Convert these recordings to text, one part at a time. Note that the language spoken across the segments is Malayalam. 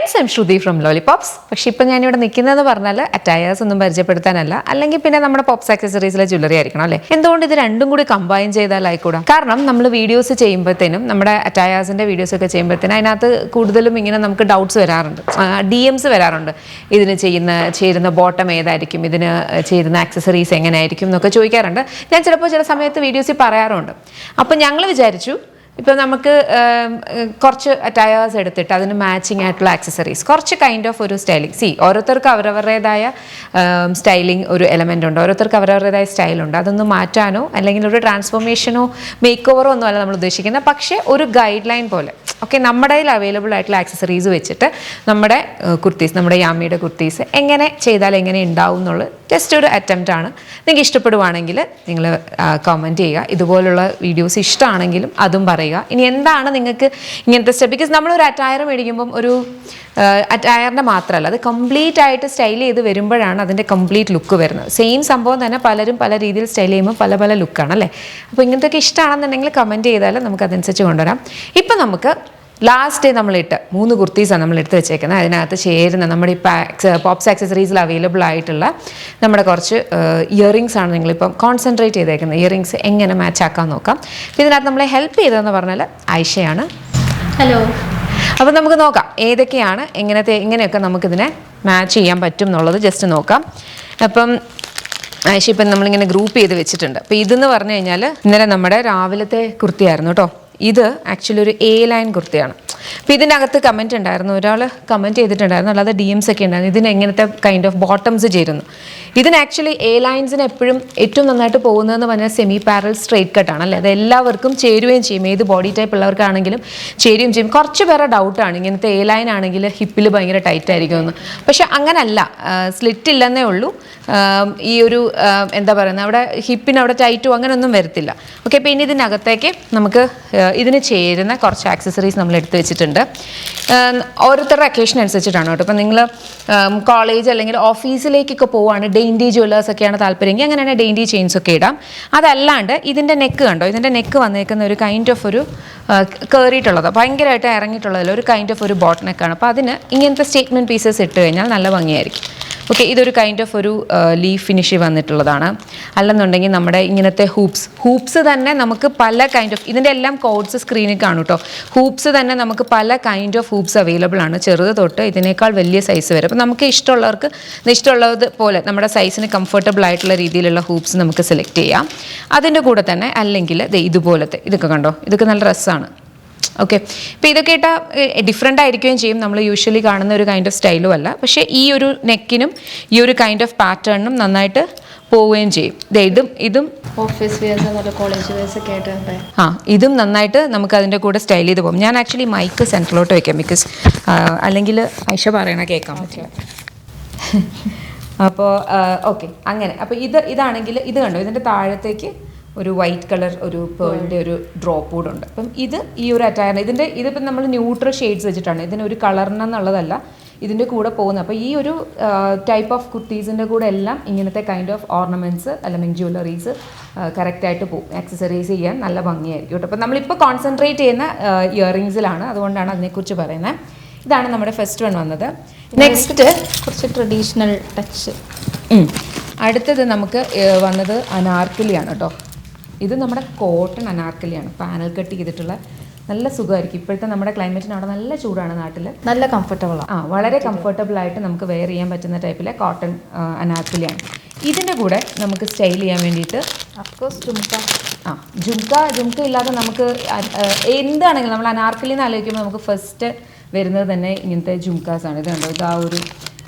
Friends, I'm Shruti from lollipops. പക്ഷേ ഇപ്പം ഞാനിവിടെ നിൽക്കുന്നതെന്ന് പറഞ്ഞാൽ അറ്റയേഴ്സ് ഒന്നും പരിചയപ്പെടുത്താനല്ല, അല്ലെങ്കിൽ പിന്നെ നമ്മുടെ പോപ്സ് ആക്സസറീസിലെ ജ്വല്ലറി ആയിരിക്കണം അല്ലേ. എന്തുകൊണ്ട് ഇത് രണ്ടും കൂടി കമ്പൈൻ ചെയ്താലായിക്കൂടാ? കാരണം നമ്മൾ വീഡിയോസ് ചെയ്യുമ്പോഴത്തേനും, നമ്മുടെ അറ്റയേഴ്സിൻ്റെ വീഡിയോസ് ഒക്കെ ചെയ്യുമ്പോഴത്തേനും അതിനകത്ത് കൂടുതലും ഇങ്ങനെ നമുക്ക് ഡൗട്ട്സ് വരാറുണ്ട്, DMs വരാറുണ്ട്. ഇതിന് ചേരുന്ന ബോട്ടം ഏതായിരിക്കും, ഇതിന് ചേരുന്ന ആക്സസറീസ് എങ്ങനെയായിരിക്കും എന്നൊക്കെ ചോദിക്കാറുണ്ട്. ഞാൻ ചിലപ്പോൾ ചില സമയത്ത് വീഡിയോസിൽ പറയാറുണ്ട്. അപ്പം ഞങ്ങൾ വിചാരിച്ചു, ഇപ്പോൾ നമുക്ക് കുറച്ച് അറ്റയേഴ്സ് എടുത്തിട്ട് അതിന് മാച്ചിങ് ആയിട്ടുള്ള ആക്സസറീസ്, കുറച്ച് കൈൻഡ് ഓഫ് ഒരു സ്റ്റൈലിംഗ്. ഓരോരുത്തർക്ക് അവരവരുടേതായ സ്റ്റൈലിംഗ് ഒരു എലമെൻ്റ് ഉണ്ട്, ഓരോരുത്തർക്ക് അവരവരുടേതായ സ്റ്റൈലുണ്ട്. അതൊന്ന് മാറ്റാനോ അല്ലെങ്കിൽ ഒരു ട്രാൻസ്ഫോർമേഷനോ മേക്ക് ഓവറോ ഒന്നും അല്ല നമ്മൾ ഉദ്ദേശിക്കുന്നത്. പക്ഷേ ഒരു ഗൈഡ് ലൈൻ പോലെ, ഓക്കെ, നമ്മുടെ കയ്യിൽ അവൈലബിൾ ആയിട്ടുള്ള ആക്സസറീസ് വെച്ചിട്ട് നമ്മുടെ കുർത്തീസ്, നമ്മുടെ യാമിയുടെ കുർത്തീസ് എങ്ങനെ ചെയ്താൽ എങ്ങനെ ഉണ്ടാവും എന്നുള്ളത് ജസ്റ്റ് ഒരു അറ്റംപ്റ്റ് ആണ്. നിങ്ങൾക്ക് ഇഷ്ടപ്പെടുവാണെങ്കിൽ നിങ്ങൾ കമൻറ്റ് ചെയ്യുക. ഇതുപോലുള്ള വീഡിയോസ് ഇഷ്ടമാണെങ്കിലും അതും പറയുക. ഇനി എന്താണ് നിങ്ങൾക്ക് ഇങ്ങനത്തെ സ്റ്റെപ്പ്, ബിക്കോസ് നമ്മളൊരു അറ്റയർ മേടിക്കുമ്പം ഒരു അറ്റയറിൻ്റെ മാത്രമല്ല, അത് കംപ്ലീറ്റ് ആയിട്ട് സ്റ്റൈൽ ചെയ്ത് വരുമ്പോഴാണ് അതിൻ്റെ കംപ്ലീറ്റ് ലുക്ക് വരുന്നത്. സെയിം സംഭവം തന്നെ പലരും പല രീതിയിൽ സ്റ്റൈൽ ചെയ്യുമ്പോൾ പല പല ലുക്കാണ് അല്ലേ. അപ്പോൾ ഇങ്ങനത്തെയൊക്കെ ഇഷ്ടമാണെന്നുണ്ടെങ്കിൽ കമൻറ്റ് ചെയ്താൽ നമുക്ക് അതനുസരിച്ച് കൊണ്ടുവരാം. ഇപ്പം നമുക്ക് ലാസ്റ്റ് നമ്മളിട്ട് 3 കുർത്തീസാണ് നമ്മൾ എടുത്ത് വെച്ചേക്കുന്നത്. അതിനകത്ത് ചേരുന്ന നമ്മുടെ ഈ പോപ്സ് ആക്സസറീസിൽ അവൈലബിൾ ആയിട്ടുള്ള നമ്മുടെ കുറച്ച് ഇയറിങ്സ് ആണ് നിങ്ങളിപ്പം കോൺസെൻട്രേറ്റ് ചെയ്തേക്കുന്നത്. ഇയറിങ്സ് എങ്ങനെ മാച്ച് ആക്കാൻ നോക്കാം. ഇതിനകത്ത് നമ്മളെ ഹെൽപ്പ് ചെയ്തതെന്ന് പറഞ്ഞാൽ ആയിഷയാണ്. ഹലോ. അപ്പോൾ നമുക്ക് നോക്കാം ഏതൊക്കെയാണ്, എങ്ങനെയൊക്കെ നമുക്കിതിനെ മാച്ച് ചെയ്യാൻ പറ്റും എന്നുള്ളത് ജസ്റ്റ് നോക്കാം. അപ്പം ആയിഷ ഇപ്പം നമ്മളിങ്ങനെ ഗ്രൂപ്പ് ചെയ്ത് വെച്ചിട്ടുണ്ട്. അപ്പോൾ ഇതെന്ന് പറഞ്ഞു കഴിഞ്ഞാൽ ഇന്നലെ നമ്മുടെ രാവിലത്തെ കുർത്തിയായിരുന്നു കേട്ടോ. ഇത് ആക്ച്വലി ഒരു A ലൈൻ കുർത്തിയാണ്. അപ്പോൾ ഇതിൻ്റെ അകത്ത് കമൻറ്റ് ഉണ്ടായിരുന്നു, ഒരാൾ കമൻറ്റ് ചെയ്തിട്ടുണ്ടായിരുന്നു, അല്ലാതെ DMs ഒക്കെ ഉണ്ടായിരുന്നു, ഇതിന് എങ്ങനത്തെ കൈൻഡ് ഓഫ് ബോട്ടംസ് ചേരുന്നു. ഇതിന് ആക്ച്വലി A ലൈൻസിന് എപ്പോഴും ഏറ്റവും നന്നായിട്ട് പോകുന്നതെന്ന് പറഞ്ഞാൽ സെമി പാരൽ സ്ട്രെയിറ്റ് കട്ടാണ് അല്ലേ. അത് എല്ലാവർക്കും ചേരുകയും ചെയ്യും, ഏത് ബോഡി ടൈപ്പ് ഉള്ളവർക്കാണെങ്കിലും ചേരുകയും ചെയ്യും. കുറച്ച് പേരുടെ ഡൗട്ടാണ് ഇങ്ങനത്തെ A ലൈൻ ആണെങ്കിൽ ഹിപ്പിൽ ഭയങ്കര ടൈറ്റ് ആയിരിക്കുമെന്ന്. പക്ഷെ അങ്ങനല്ല, സ്ലിറ്റ് ഇല്ലെന്നേ ഉള്ളൂ. ഈ ഒരു എന്താ പറയുന്നത്, അവിടെ ഹിപ്പിന് അവിടെ ടൈറ്റോ അങ്ങനെയൊന്നും വരത്തില്ല. ഓക്കെ, പിന്നെ ഇതിനകത്തേക്ക് നമുക്ക് ഇതിന് ചേരുന്ന കുറച്ച് ആക്സസറീസ് നമ്മൾ എടുത്ത് വെച്ചിട്ടുണ്ട്. ഓരോരുത്തരുടെ അക്കേഷൻ അനുസരിച്ചിട്ടാണ് കേട്ടോ. ഇപ്പം നിങ്ങൾ കോളേജ് അല്ലെങ്കിൽ ഓഫീസിലേക്കൊക്കെ പോവുകയാണ്, ഡെയിൻഡി ജ്വല്ലേഴ്സ് ഒക്കെയാണ് താല്പര്യമെങ്കിൽ അങ്ങനെയാണ് ഡെയിൻഡി ചെയിൻസ് ഒക്കെ ഇടാം. അതല്ലാണ്ട് ഇതിൻ്റെ നെക്ക് കണ്ടോ, ഇതിൻ്റെ നെക്ക് വന്നേക്കുന്ന ഒരു കൈൻഡ് ഓഫ് ഒരു കയറിയിട്ടുള്ളതോ ഭയങ്കരമായിട്ട് ഇറങ്ങിയിട്ടുള്ളതല്ല, ഒരു കൈൻഡ് ഓഫ് ഒരു ബോട്ട് നെക്കാണ്. അപ്പോൾ അതിന് ഇങ്ങനത്തെ സ്റ്റേറ്റ്മെൻറ്റ് പീസസ് ഇട്ട് കഴിഞ്ഞാൽ നല്ല ഭംഗിയായിരിക്കും. ഓക്കെ, ഇതൊരു കൈൻഡ് ഓഫ് ഒരു ലീഫ് ഫിനിഷ് വന്നിട്ടുള്ളതാണ്. അല്ലെന്നുണ്ടെങ്കിൽ നമ്മുടെ ഇങ്ങനത്തെ ഹൂപ്സ് തന്നെ നമുക്ക് പല കൈൻഡ് ഓഫ്, ഇതിൻ്റെ എല്ലാം കോഡ്സ് സ്ക്രീനിൽ കാണും കേട്ടോ. ഹൂപ്സ് തന്നെ നമുക്ക് പല കൈൻഡ് ഓഫ് ഹൂപ്സ് അവൈലബിൾ ആണ്, ചെറുത് തൊട്ട് ഇതിനേക്കാൾ വലിയ സൈസ് വരെ. അപ്പോൾ നമുക്ക് ഇഷ്ടമുള്ളത് പോലെ നമ്മുടെ സൈസിന് കംഫർട്ടബിൾ ആയിട്ടുള്ള രീതിയിലുള്ള ഹൂപ്സ് നമുക്ക് സെലക്ട് ചെയ്യാം. അതിൻ്റെ കൂടെ തന്നെ അല്ലെങ്കിൽ ഇതുപോലത്തെ ഇതൊക്കെ കണ്ടോ, ഇതൊക്കെ നല്ല രസമാണ്. ഓക്കെ, ഇപ്പോൾ ഇതൊക്കെ ഇട്ടാൽ ഡിഫറെൻ്റ് ആയിരിക്കുകയും ചെയ്യും, നമ്മൾ യൂഷ്വലി കാണുന്ന ഒരു കൈൻഡ് ഓഫ് സ്റ്റൈലും അല്ല. പക്ഷേ ഈ ഒരു നെക്കിനും ഈ ഒരു കൈൻഡ് ഓഫ് പാറ്റേണിനും നന്നായിട്ട് പോവുകയും ചെയ്യും. ഇതും ഓഫീസ് വെയർസ്, കോളേജ് വെയർസ് ഒക്കെ ആയിട്ട് ഇതും നന്നായിട്ട് നമുക്ക് അതിൻ്റെ കൂടെ സ്റ്റൈൽ ചെയ്ത് പോകും. ഞാൻ ആക്ച്വലി മൈക്ക് സെൻറ്ററിലോട്ട് വയ്ക്കാം, ബിക്കോസ് അല്ലെങ്കിൽ ഐഷ പറയണ കേൾക്കാൻ പറ്റില്ല. അപ്പോൾ ഓക്കെ, അങ്ങനെ. അപ്പോൾ ഇതാണെങ്കിൽ ഇത് കണ്ടോ, ഇതിൻ്റെ താഴത്തേക്ക് ഒരു വൈറ്റ് കളർ ഒരു പേളിൻ്റെ ഒരു ഡ്രോപ്പ് കൂടെ ഉണ്ട്. അപ്പം ഈ ഒരു അറ്റയർ ഇതിപ്പം നമ്മൾ ന്യൂട്രൽ ഷെയ്ഡ്സ് വെച്ചിട്ടാണ്, ഇതിനൊരു കളറിനെന്നുള്ളതല്ല ഇതിൻ്റെ കൂടെ പോകുന്നത്. അപ്പോൾ ഈ ഒരു ടൈപ്പ് ഓഫ് കുർത്തീസിൻ്റെ കൂടെ എല്ലാം ഇങ്ങനത്തെ കൈൻഡ് ഓഫ് ഓർണമെൻറ്റ്സ് അല്ലെങ്കിൽ ജ്വല്ലറീസ് കറക്റ്റായിട്ട് പോകും. ആക്സസറൈസ് ചെയ്യാൻ നല്ല ഭംഗിയായിരിക്കും കേട്ടോ. അപ്പോൾ നമ്മളിപ്പോൾ കോൺസെൻട്രേറ്റ് ചെയ്യുന്ന ഇയറിങ്സിലാണ്, അതുകൊണ്ടാണ് അതിനെക്കുറിച്ച് പറയുന്നത്. ഇതാണ് നമ്മുടെ ഫസ്റ്റ് വൺ വന്നത്. നെക്സ്റ്റ് കുറച്ച് ട്രഡീഷണൽ ടച്ച്. അടുത്തത് നമുക്ക് വന്നത് അനാർക്കലിയാണ് കേട്ടോ. ഇത് നമ്മുടെ കോട്ടൺ അനാർക്കലിയാണ്, പാനൽ കട്ട് ചെയ്തിട്ടുള്ള. നല്ല സുഖമായിരിക്കും. ഇപ്പോഴത്തെ നമ്മുടെ ക്ലൈമറ്റിന് അവിടെ നല്ല ചൂടാണ് നാട്ടിൽ, നല്ല കംഫർട്ടബിളാണ്. വളരെ കംഫർട്ടബിൾ ആയിട്ട് നമുക്ക് വെയർ ചെയ്യാൻ പറ്റുന്ന ടൈപ്പിലെ കോട്ടൺ അനാർക്കലിയാണ്. ഇതിൻ്റെ കൂടെ നമുക്ക് സ്റ്റൈൽ ചെയ്യാൻ വേണ്ടിയിട്ട് അഫ്കോഴ്സ് ജുംക്ക ഇല്ലാതെ നമുക്ക് എന്താണെങ്കിലും നമ്മൾ അനാർക്കലിന്ന് ആലോചിക്കുമ്പോൾ നമുക്ക് ഫസ്റ്റ് വരുന്നത് തന്നെ ഇങ്ങനത്തെ ജുംക്കാസാണ്. ഇത് കണ്ടോ, ഇത് ആ ഒരു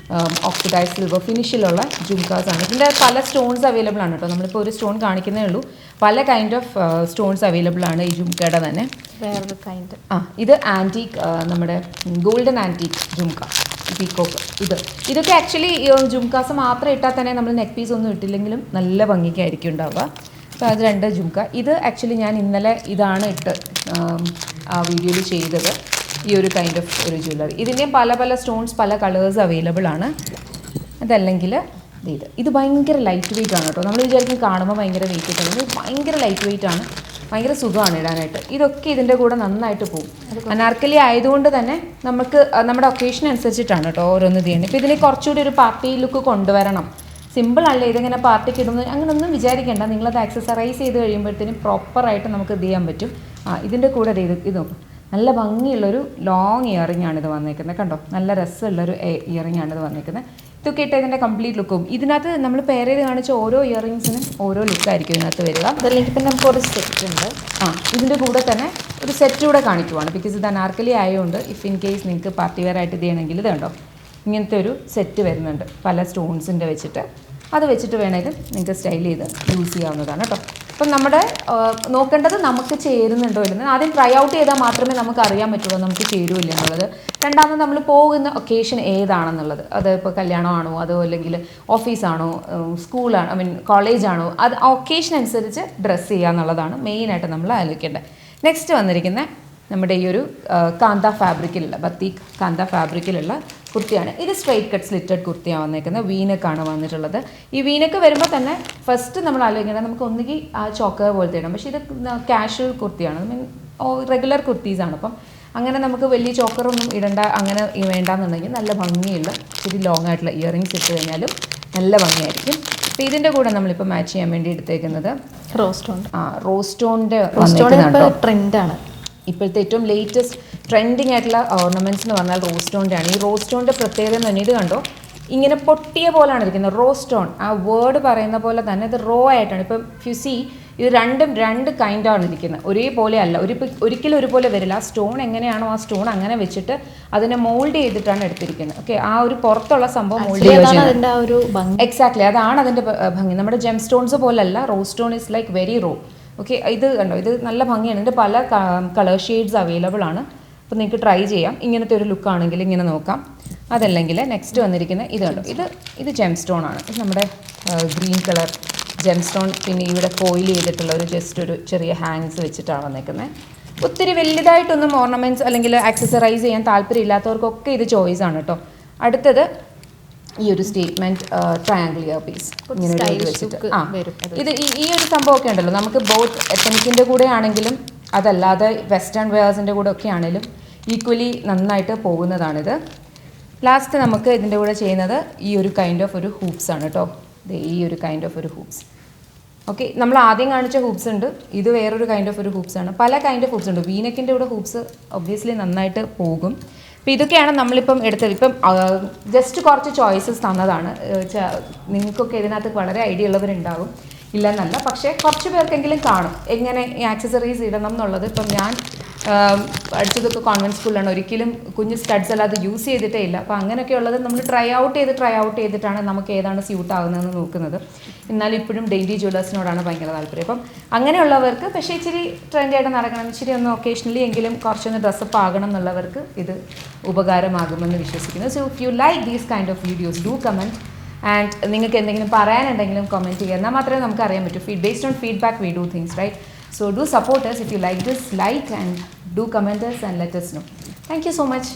ഓക്സിഡൈസ് സിൽവർ ഫിനിഷിലുള്ള ജുംക്കാസാണ്. ഇതിൻ്റെ പല സ്റ്റോൺസ് അവൈലബിൾ ആണ് കേട്ടോ. നമ്മളിപ്പോൾ ഒരു സ്റ്റോൺ കാണിക്കുന്നേ ഉള്ളൂ, പല കൈൻഡ് ഓഫ് സ്റ്റോൺസ് അവൈലബിൾ ആണ് ഈ ജുംക്കയുടെ തന്നെ. വേറൊരു കൈൻഡ് ഇത് ആൻറ്റീക്ക്, നമ്മുടെ ഗോൾഡൻ ആൻറ്റീക്ക് ജുംക്ക, പീക്കോക്ക്. ഇതൊക്കെ ആക്ച്വലി ജുംക്കാസ് മാത്രം ഇട്ടാൽ തന്നെ നമ്മൾ നെക്ക് പീസ് ഒന്നും ഇട്ടില്ലെങ്കിലും നല്ല ഭംഗിക്കായിരിക്കും ഉണ്ടാവുക. അപ്പോൾ അത് 2 ജുംക്ക. ഇത് ആക്ച്വലി ഞാൻ ഇന്നലെ ഇതാണ് ഇട്ട് ആ വീഡിയോയിൽ ചെയ്തത്, ഈ ഒരു കൈൻഡ് ഓഫ് ഒരു ജ്വല്ലറി. ഇതിൻ്റെയും പല പല സ്റ്റോൺസ് പല കളേഴ്സ് അവൈലബിൾ ആണ്. അതല്ലെങ്കിൽ ഇത് ഭയങ്കര ലൈറ്റ് വെയിറ്റ് ആണ് കേട്ടോ. നമ്മൾ വിചാരിക്കും കാണുമ്പോൾ ഭയങ്കര വെയിറ്റ് ആയിട്ടാണ്, ഇത് ഭയങ്കര ലൈറ്റ് വെയിറ്റ് ആണ്. ഭയങ്കര സുഖമാണ് ഇടാനായിട്ട്. ഇതൊക്കെ ഇതിൻ്റെ കൂടെ നന്നായിട്ട് പോകും. അനാർക്കലി ആയതുകൊണ്ട് തന്നെ നമുക്ക് നമ്മുടെ ഒക്കേഷൻ അനുസരിച്ചിട്ടാണ് കേട്ടോ ഓരോന്ന് ചെയ്യേണ്ടത്. ഇപ്പോൾ ഇതിന് കുറച്ചുകൂടി ഒരു പാർട്ടി ലുക്ക് കൊണ്ടുവരണം, സിമ്പിൾ അല്ല ഇതിങ്ങനെ പാർട്ടിക്ക് ഇടുന്നത് അങ്ങനെയൊന്നും വിചാരിക്കേണ്ട. നിങ്ങളത് ആക്സസറൈസ് ചെയ്ത് കഴിയുമ്പോഴത്തേനും പ്രോപ്പറായിട്ട് നമുക്ക് ഇത് ചെയ്യാൻ പറ്റും. ഇതിൻ്റെ കൂടെ ഇത് നല്ല ഭംഗിയുള്ളൊരു ലോങ് ഇയറിംഗ് ആണ് ഇത് വന്നേക്കുന്നത്. കണ്ടോ, നല്ല രസമുള്ളൊരു ഇയറിംഗ് ആണ് ഇത് വന്നേക്കുന്നത്. ഇതൊക്കെ ഇട്ട് ഇതിൻ്റെ കംപ്ലീറ്റ് ലുക്കും. ഇതിനകത്ത് നമ്മൾ പെയർ ചെയ്ത് കാണിച്ച ഓരോ ഇയറിങ്സിനും ഓരോ ലുക്കായിരിക്കും ഇതിനകത്ത് വരിക. അതല്ലെങ്കിൽ പിന്നെ നമുക്ക് ഒരു സെറ്റ് ഉണ്ട്. ഇതിൻ്റെ കൂടെ തന്നെ ഒരു സെറ്റ് കൂടെ കാണിക്കുവാണ്. ബിക്കോസ് ഇത് അനാർക്കലി ആയതുകൊണ്ട് ഇഫ് ഇൻ കേസ് നിങ്ങൾക്ക് പാർട്ടി വെയർ ആയിട്ട് ഇത് ചെയ്യണമെങ്കിൽ ഇത് കണ്ടോ, ഇങ്ങനത്തെ ഒരു സെറ്റ് വരുന്നുണ്ട് പല സ്റ്റോൺസിൻ്റെ വെച്ചിട്ട്. അത് വെച്ചിട്ട് വേണമെങ്കിൽ നിങ്ങൾക്ക് സ്റ്റൈൽ ചെയ്ത് യൂസ് ചെയ്യാവുന്നതാണ് കേട്ടോ. അപ്പം നമ്മുടെ നോക്കേണ്ടത് നമുക്ക് ചേരുന്നുണ്ടോ ഇല്ലെന്ന് ആദ്യം ട്രൈ ഔട്ട് ചെയ്താൽ മാത്രമേ നമുക്ക് അറിയാൻ പറ്റുള്ളൂ നമുക്ക് ചേരുമില്ല എന്നുള്ളത്. രണ്ടാമത് നമ്മൾ പോകുന്ന ഒക്കേഷൻ ഏതാണെന്നുള്ളത്, അത് ഇപ്പോൾ കല്യാണമാണോ അതോ അല്ലെങ്കിൽ ഓഫീസാണോ സ്കൂളാണോ കോളേജാണോ, അത് ഒക്കേഷൻ അനുസരിച്ച് ഡ്രസ്സ് ചെയ്യുക എന്നുള്ളതാണ് മെയിനായിട്ട് നമ്മൾ ആലോചിക്കേണ്ടത്. നെക്സ്റ്റ് വന്നിരിക്കുന്ന നമ്മുടെ ഈ ഒരു കാന്ത ഫാബ്രിക്കിലുള്ള ബത്തീക് കാന്ത ഫാബ്രിക്കിലുള്ള കുർത്തിയാണ്. ഇത് സ്ട്രൈറ്റ് കട്ട് സ്ലിറ്റഡ് കുർത്തിയാണ് വന്നിരിക്കുന്നത്. വീനക്കാണ് വന്നിട്ടുള്ളത്. ഈ വീനക്ക് വരുമ്പോൾ തന്നെ ഫസ്റ്റ് നമ്മൾ ആലോചിക്കുന്നത് നമുക്ക് ഒന്നുകിൽ ആ ചോക്കർ പോലത്തെ ഇടാം, പക്ഷേ ഇത് കാഷ്വൽ കുർത്തിയാണ്, റെഗുലർ കുർത്തീസാണ്. അപ്പം അങ്ങനെ നമുക്ക് വലിയ ചോക്കറൊന്നും ഇടണ്ട, അങ്ങനെ വേണ്ടാന്നുണ്ടെങ്കിൽ നല്ല ഭംഗിയുള്ള ഇച്ചിരി ലോങ് ആയിട്ടുള്ള ഇയറിങ്സ് ഇട്ട് കഴിഞ്ഞാലും നല്ല ഭംഗിയായിരിക്കും. അപ്പോൾ ഇതിൻ്റെ കൂടെ നമ്മളിപ്പോൾ മാച്ച് ചെയ്യാൻ വേണ്ടി എടുത്തേക്കുന്നത് റോസ്റ്റോണിൻ്റെ ട്രെൻഡാണ് ഇപ്പോഴത്തെ ഏറ്റവും ലേറ്റസ്റ്റ് ട്രെൻഡിങ് ആയിട്ടുള്ള ഓർണമെൻറ്റ്സ് എന്ന് പറഞ്ഞാൽ റോസ്റ്റോണിൻ്റെ ആണ്. ഈ റോസ്റ്റോണിൻ്റെ പ്രത്യേകത എന്ന് പറഞ്ഞാൽ ഇത് കണ്ടോ, ഇങ്ങനെ പൊട്ടിയ പോലാണ് ഇരിക്കുന്നത്. റോസ്റ്റോൺ ആ വേർഡ് പറയുന്ന പോലെ തന്നെ ഇത് റോ ആയിട്ടാണ്. ഇപ്പം ഫ്യുസി ഇത് രണ്ട് കൈൻഡാണ് ഇരിക്കുന്നത്, ഒരേപോലെ അല്ല, ഒരിക്കലും ഒരുപോലെ വരില്ല. ആ സ്റ്റോൺ എങ്ങനെയാണോ ആ സ്റ്റോൺ അങ്ങനെ വെച്ചിട്ട് അതിനെ മോൾഡ് ചെയ്തിട്ടാണ് എടുത്തിരിക്കുന്നത്. ഓക്കെ, ആ ഒരു പുറത്തുള്ള സംഭവം മോൾഡ് ചെയ്യുക. എക്സാക്ട്ലി, അതാണ് അതിൻ്റെ ഭംഗി. നമ്മുടെ ജെം സ്റ്റോൺസ് പോലല്ല, rose stone is like very raw. Okay, ഇത് കണ്ടോ, ഇത് നല്ല ഭംഗിയാണ്. ഇതിൻ്റെ പല കളർ ഷെയ്ഡ്സ് അവൈലബിൾ ആണ്. അപ്പോൾ നിങ്ങൾക്ക് ട്രൈ ചെയ്യാം. ഇങ്ങനത്തെ ഒരു ലുക്കാണെങ്കിൽ ഇങ്ങനെ നോക്കാം. അതല്ലെങ്കിൽ നെക്സ്റ്റ് വന്നിരിക്കുന്ന ഇത് കണ്ടോ, ഇത് ജെം സ്റ്റോൺ ആണ്. ഇത് നമ്മുടെ ഗ്രീൻ കളർ ജെം സ്റ്റോൺ. പിന്നെ ഇവിടെ ഫോയിൽ ചെയ്തിട്ടുള്ള ജസ്റ്റ് ഒരു ചെറിയ ഹാങ്സ് വെച്ചിട്ടാണ് വന്നേക്കുന്നത്. ഒത്തിരി വലുതായിട്ടൊന്നും ഓർണമെൻറ്റ്സ് അല്ലെങ്കിൽ ആക്സസറൈസ് ചെയ്യാൻ താല്പര്യമില്ലാത്തവർക്കൊക്കെ ഇത് ചോയ്സ് ആണ് കേട്ടോ. അടുത്തത് ഈ ഒരു സ്റ്റേറ്റ്മെൻറ്റ് ട്രയാങ്കിൾ ഇയർ പീസ് ഇങ്ങനെ വെച്ചിട്ട് ഇത് ഈ ഒരു സംഭവമൊക്കെ ഉണ്ടല്ലോ, നമുക്ക് ബോത്ത് എത്തനിക്കിൻ്റെ കൂടെ ആണെങ്കിലും അതല്ലാതെ വെസ്റ്റേൺ വെയേഴ്സിൻ്റെ കൂടെ ഒക്കെ ആണെങ്കിലും ഈക്വലി നന്നായിട്ട് പോകുന്നതാണിത്. ലാസ്റ്റ് നമുക്ക് ഇതിൻ്റെ കൂടെ ചെയ്യുന്നത് ഈ ഒരു കൈൻഡ് ഓഫ് ഒരു ഹൂപ്സ് ആണ് കേട്ടോ. ഈ ഒരു കൈൻഡ് ഓഫ് ഒരു ഹൂപ്സ്. ഓക്കെ, നമ്മൾ ആദ്യം കാണിച്ച ഹൂപ്സ് ഉണ്ട്, ഇത് വേറൊരു കൈൻഡ് ഓഫ് ഒരു ഹൂപ്സ് ആണ്. പല കൈൻഡ് ഓഫ് ഹൂപ്സ് ഉണ്ട്. വീനക്കിൻ്റെ കൂടെ ഹൂപ്സ് ഒബ്വിയസ്ലി നന്നായിട്ട് പോകും. അപ്പോൾ ഇതൊക്കെയാണ് നമ്മളിപ്പം എടുത്തത്. ഇപ്പം ജസ്റ്റ് കുറച്ച് ചോയ്സസ് തന്നതാണ്. നിങ്ങൾക്കൊക്കെ ഇതിനകത്ത് വളരെ ഐഡിയ ഉള്ളവരുണ്ടാവും, ഇല്ലെന്നല്ല, പക്ഷേ കുറച്ച് പേർക്കെങ്കിലും കാണും എങ്ങനെ ഈ ആക്സസറീസ് ഇടണം എന്നുള്ളത്. ഇപ്പം ഞാൻ പഠിച്ചതൊക്കെ കോൺവെൻറ്റ് സ്കൂളിലാണ്, ഒരിക്കലും കുഞ്ഞ് സ്റ്റഡ്സ് അല്ലാതെ യൂസ് ചെയ്തിട്ടേ ഇല്ല. അപ്പോൾ അങ്ങനെയൊക്കെ ഉള്ളത് നമ്മൾ ട്രൈ ഔട്ട് ചെയ്തിട്ടാണ് നമുക്ക് ഏതാണ് സ്യൂട്ട് ആകുന്നതെന്ന് നോക്കുന്നത്. എന്നാലും ഇപ്പോഴും ഡെയിലി ജ്വല്ലേഴ്സിനോടാണ് ഭയങ്കര താല്പര്യം. അപ്പം അങ്ങനെയുള്ളവർക്ക്, പക്ഷേ ഇച്ചിരി ട്രെൻഡായിട്ട് നടക്കണം, ഇച്ചിരി ഒന്ന് ഒക്കേഷണലി എങ്കിലും കുറച്ചൊന്ന് ഡ്രസ്സപ്പ് ആകണം എന്നുള്ളവർക്ക് ഇത് ഉപകാരമാകുമെന്ന് വിശ്വസിക്കുന്നു. So if you like these kind of videos do comment. And നിങ്ങൾക്ക് എന്തെങ്കിലും പറയാനുണ്ടെങ്കിലും കമൻറ്റ് ചെയ്യുക, എന്നാൽ മാത്രമേ നമുക്ക് അറിയാൻ പറ്റൂ. Based on feedback we do things, right? So do support us. If you like this, like and do comment us and let us know. Thank you so much.